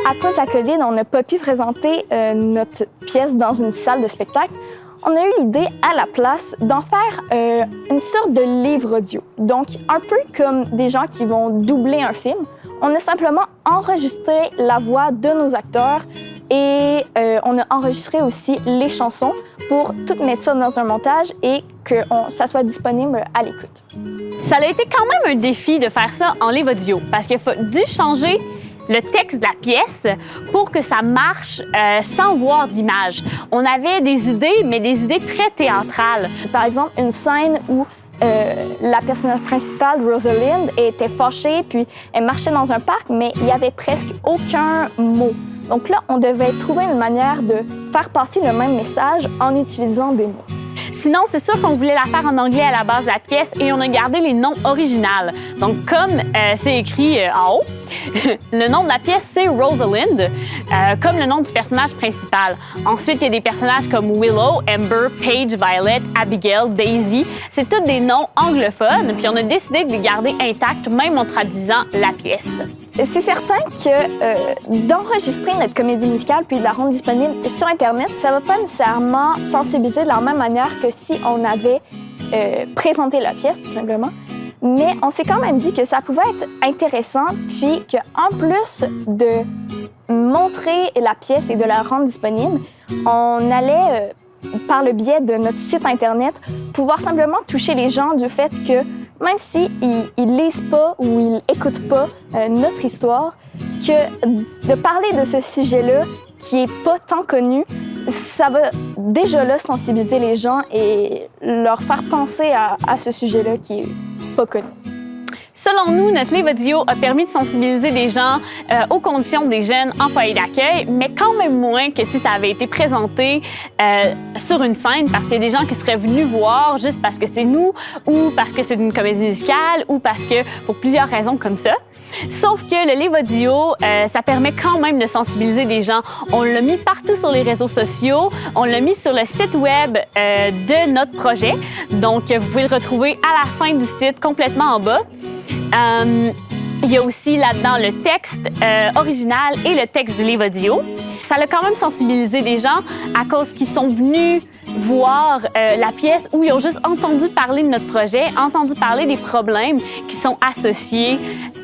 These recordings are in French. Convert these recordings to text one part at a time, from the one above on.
à cause de la COVID, on n'a pas pu présenter notre pièce dans une salle de spectacle, on a eu l'idée à la place d'en faire une sorte de livre audio. Donc, un peu comme des gens qui vont doubler un film, on a simplement enregistré la voix de nos acteurs et on a enregistré aussi les chansons pour tout mettre ça dans un montage et que ça soit disponible à l'écoute. Ça a été quand même un défi de faire ça en livre audio parce qu'il a dû changer le texte de la pièce pour que ça marche sans voir d'image. On avait des idées, mais des idées très théâtrales. Par exemple, une scène où la personnage principale, Rosalind, était fâchée, puis elle marchait dans un parc, mais il n'y avait presque aucun mot. Donc là, on devait trouver une manière de faire passer le même message en utilisant des mots. Sinon, c'est sûr qu'on voulait la faire en anglais à la base de la pièce et on a gardé les noms originaux. Donc, comme c'est écrit en haut, le nom de la pièce, c'est Rosalind, comme le nom du personnage principal. Ensuite, il y a des personnages comme Willow, Amber, Paige, Violet, Abigail, Daisy. C'est tous des noms anglophones, puis on a décidé de les garder intacts, même en traduisant la pièce. C'est certain que d'enregistrer notre comédie musicale puis de la rendre disponible sur Internet, ça ne va pas nécessairement sensibiliser de la même manière que si on avait présenté la pièce, tout simplement. Mais on s'est quand même dit que ça pouvait être intéressant, puis qu'en plus de montrer la pièce et de la rendre disponible, on allait, par le biais de notre site Internet, pouvoir simplement toucher les gens du fait que même s'ils ne lisent pas ou ils n'écoutent pas notre histoire, que de parler de ce sujet-là, qui n'est pas tant connu, ça va déjà là sensibiliser les gens et leur faire penser à ce sujet-là qui est pas connu. Selon nous, notre livre audio a permis de sensibiliser des gens aux conditions des jeunes en foyer d'accueil, mais quand même moins que si ça avait été présenté sur une scène, parce qu'il y a des gens qui seraient venus voir juste parce que c'est nous, ou parce que c'est une comédie musicale, ou parce que pour plusieurs raisons comme ça. Sauf que le livre audio, ça permet quand même de sensibiliser des gens. On l'a mis partout sur les réseaux sociaux, on l'a mis sur le site web de notre projet. Donc, vous pouvez le retrouver à la fin du site, complètement en bas. Il y a aussi là-dedans le texte original et le texte du livre audio. Ça a quand même sensibilisé des gens à cause qu'ils sont venus voir la pièce ou ils ont juste entendu parler de notre projet, entendu parler des problèmes qui sont associés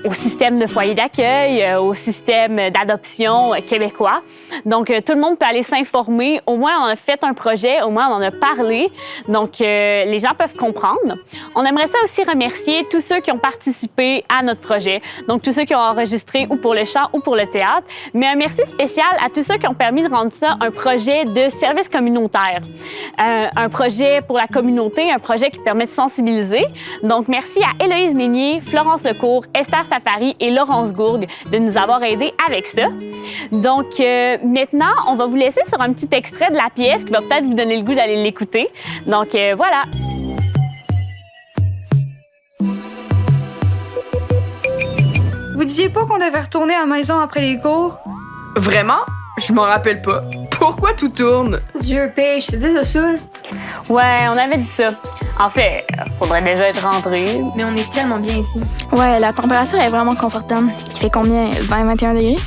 au système de foyer d'accueil, au système d'adoption québécois. Donc, tout le monde peut aller s'informer. Au moins, on a fait un projet, au moins, on en a parlé. Donc, les gens peuvent comprendre. On aimerait ça aussi remercier tous ceux qui ont participé à notre projet. Donc, tous ceux qui ont enregistré ou pour le chant ou pour le théâtre. Mais un merci spécial à tous ceux qui ont permis de rendre ça un projet de service communautaire. Un projet pour la communauté, un projet qui permet de sensibiliser. Donc, merci à Héloïse Meunier, Florence Lecourt, Esther Safari et Laurence Gourgue de nous avoir aidés avec ça. Donc, maintenant, on va vous laisser sur un petit extrait de la pièce qui va peut-être vous donner le goût d'aller l'écouter. Donc, voilà. Vous disiez pas qu'on devait retourner à la maison après les cours? Vraiment? Je m'en rappelle pas. Pourquoi tout tourne? Dieu, Paige, c'est déjà saoul. Ouais, on avait dit ça. En fait, faudrait déjà être rentré. Mais on est tellement bien ici. Ouais, la température est vraiment confortable. Il fait combien? 20-21 degrés?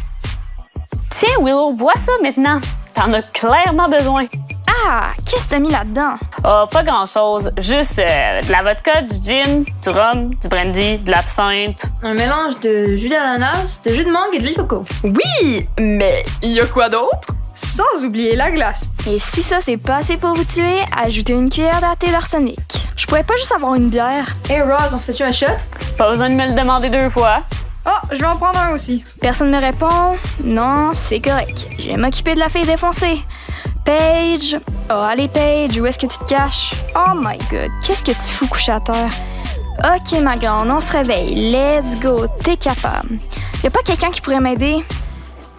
Tiens, Willow, vois ça maintenant. T'en as clairement besoin. Ah! Qu'est-ce que t'as mis là-dedans? Oh, pas grand-chose. Juste de la vodka, du gin, du rhum, du brandy, de l'absinthe. Un mélange de jus d'ananas, de jus de mangue et de l'huile de coco. Oui, mais il y a quoi d'autre? Sans oublier la glace. Et si ça, c'est pas assez pour vous tuer, ajoutez une cuillère à thé d'arsenic. Je pourrais pas juste avoir une bière. Hey Ross, on se fait-tu un shot? Pas besoin de me le demander 2 fois. Oh, je vais en prendre un aussi. Personne me répond. Non, c'est correct. Je vais m'occuper de la fille défoncée. Paige. Oh, allez, Paige, où est-ce que tu te caches? Oh my God, qu'est-ce que tu fous couché à terre? Ok, ma grande, on se réveille. Let's go, t'es capable. Y a pas quelqu'un qui pourrait m'aider?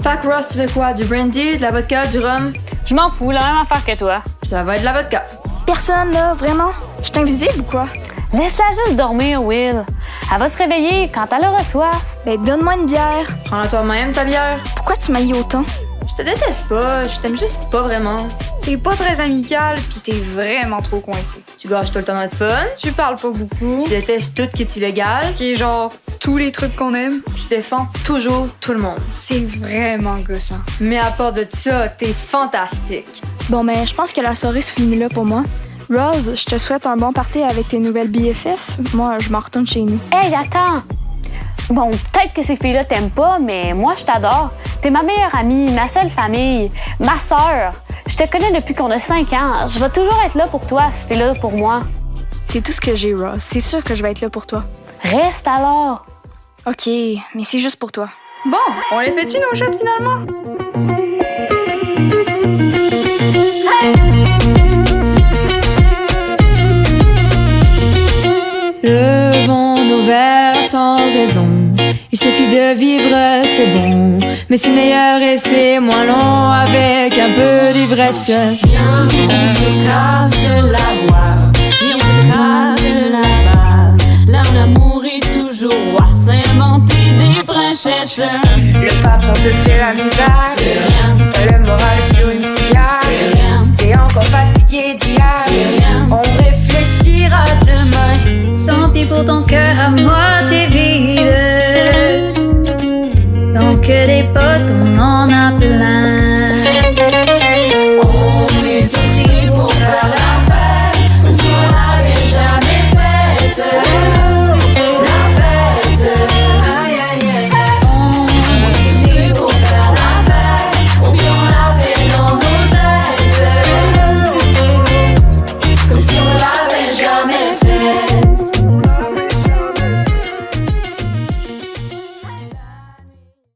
Fait que Ross, tu veux quoi? Du brandy, de la vodka, du rhum? Je m'en fous, la même affaire que toi. Ça va être de la vodka. Personne, là, vraiment? Je suis invisible ou quoi? Laisse-la juste dormir, Will. Elle va se réveiller quand elle aura soif. Ben, donne-moi une bière. Prends-la toi-même, ta bière. Pourquoi tu m'haïs autant? Je te déteste pas, je t'aime juste pas vraiment. T'es pas très amical, pis t'es vraiment trop coincé. Tu gâches tout le temps notre fun. Tu parles pas beaucoup. Tu détestes tout qui est illégal. Ce qui est genre tous les trucs qu'on aime. Tu défends toujours tout le monde. C'est vraiment gossant. Mais à part de ça, t'es fantastique. Bon, ben, je pense que la soirée se finit là pour moi. Rose, je te souhaite un bon party avec tes nouvelles BFF. Moi, je m'en retourne chez nous. Hey, attends! Bon, peut-être que ces filles-là t'aiment pas, mais moi, je t'adore. T'es ma meilleure amie, ma seule famille, ma sœur. Je te connais depuis qu'on a 5 ans. Je vais toujours être là pour toi si t'es là pour moi. T'es tout ce que j'ai, Rose. C'est sûr que je vais être là pour toi. Reste alors. OK, mais c'est juste pour toi. Bon, on les fait-tu nos shots finalement? Levons nos verres sans raison. Il suffit de vivre, c'est bon. Mais c'est meilleur et c'est moins long avec un peu d'ivresse. Viens, on se casse la voix. Oui, on se casse là-bas. Là où l'amour est toujours roi, s'inventer des princesses. Le patron te fait la misère. C'est rien, T'as le moral sur une cigarre. c'est rien, T'es encore fatigué d'hier. c'est rien. On